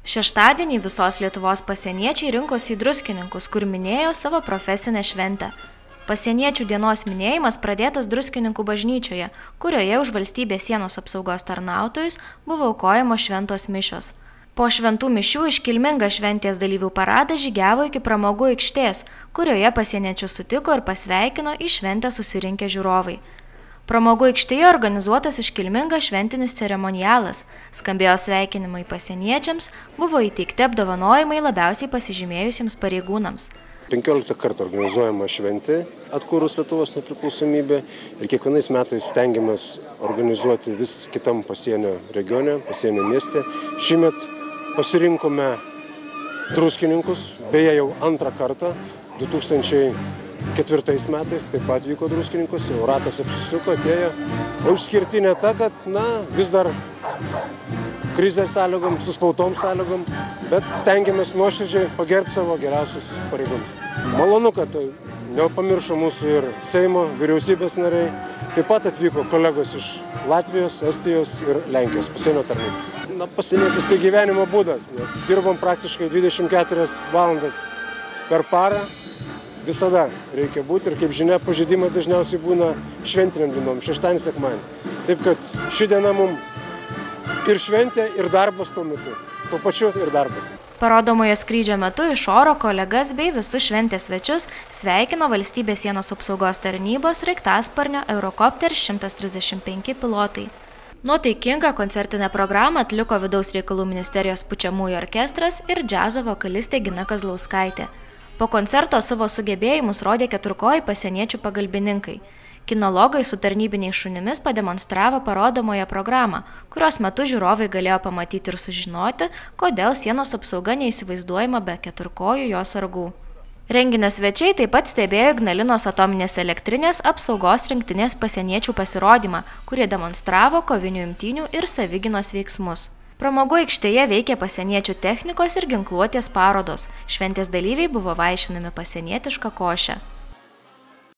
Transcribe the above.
Šeštadienį visos Lietuvos pasieniečiai rinkosi į Druskininkus, kur minėjo savo profesinę šventę. Pasieniečių dienos minėjimas pradėtas Druskininkų bažnyčioje, kurioje už valstybės sienos apsaugos tarnautojus buvo aukojamos šventos mišios. Po šventų mišių iškilmingą šventės dalyvių paradą žygiavo iki pramogų aikštės, kurioje pasieniečius sutiko ir pasveikino į šventę susirinkę žiūrovai. Pramogų aikštėje organizuotas iškilmingas šventinis ceremonialas, skambėjo sveikinimai pasieniečiams, buvo įteikti apdovanojimai labiausiai pasižymėjusiems pareigūnams. 15 kartą organizuojama šventė atkūrus Lietuvos nepriklausomybę ir kiekvienais metais stengiamės organizuoti vis kitam pasienio regione, pasienio mieste. Šįmet pasirinkome Druskininkus, beje jau antrą kartą, 2004 metais taip pat vyko Druskininkus, jau ratas apsisuko, atėjo. O išskirtinė ta, kad vis dar krizės sąlygom, suspautom sąlygom, bet stengiamės nuoširdžiai pagerbti savo geriausius pareigūnus. Malonu, kad nepamiršo mūsų ir Seimo, vyriausybės nariai. Taip pat atvyko kolegos iš Latvijos, Estijos ir Lenkijos pasienio tarnybų. Pasienietis tai gyvenimo būdas, nes dirbam praktiškai 24 valandas per parą. Visada reikia būti ir, kaip žinia, pažeidimai dažniausiai būna šventiniam dienom, šeštadienį, sekmadienį. Taip kad ši diena mums ir šventė, ir darbas tuo metu. Tuo pačiu ir darbas. Parodomojo skrydžio metu iš oro kolegas bei visus šventės svečius sveikino valstybės sienos apsaugos tarnybos sraigtasparnio Eurocopter 135 pilotai. Nuotaikingą koncertinę programą atliko Vidaus reikalų ministerijos pučiamųjų orkestras ir džiazo vokalistė Gina Kazlauskaitė. Po koncerto savo sugebėjimus rodė keturkojai pasieniečių pagalbininkai. Kinologai su tarnybiniais šunimis pademonstravo parodomąją programą, kurios metu žiūrovai galėjo pamatyti ir sužinoti, kodėl sienos apsauga neįsivaizduojama be keturkojų jos sargų. Renginio svečiai taip pat stebėjo Ignalinos atominės elektrinės apsaugos rinktinės pasieniečių pasirodymą, kurie demonstravo kovinių imtynių ir savigynos veiksmus. Pramogų aikštėje veikė pasieniečių technikos ir ginkluotės parodos. Šventės dalyviai buvo vaišinami pasienietiška koše.